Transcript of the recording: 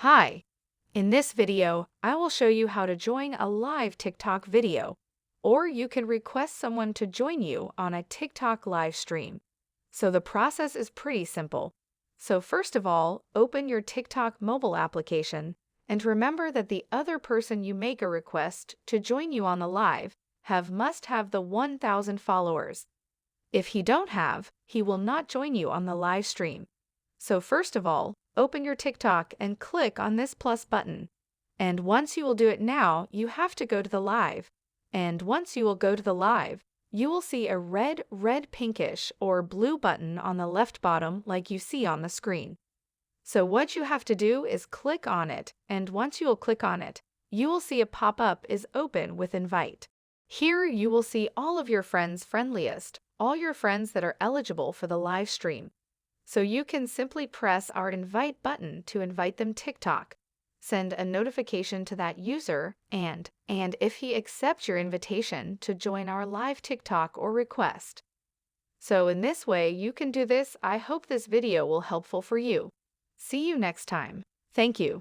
Hi! In this video, I will show you how to join a live TikTok video, or you can request someone to join you on a TikTok live stream. So the process is pretty simple. So first of all, open your TikTok mobile application and remember that the other person you make a request to join you on the live must have the 1,000 followers. If he don't have, he will not join you on the live stream. So first of all, open your TikTok and click on this plus button. And once you will do it now, you have to go to the live. And once you will go to the live, you will see a red pinkish or blue button on the left bottom like you see on the screen. So what you have to do is click on it, and once you will click on it, you will see a pop-up is open with invite. Here you will see all of your friends' friendliest, all your friends that are eligible for the live stream. So you can simply press our invite button to invite them TikTok. Send a notification to that user and if he accepts your invitation to join our live TikTok or request. So in this way you can do this. I hope this video will helpful for you. See you next time. Thank you.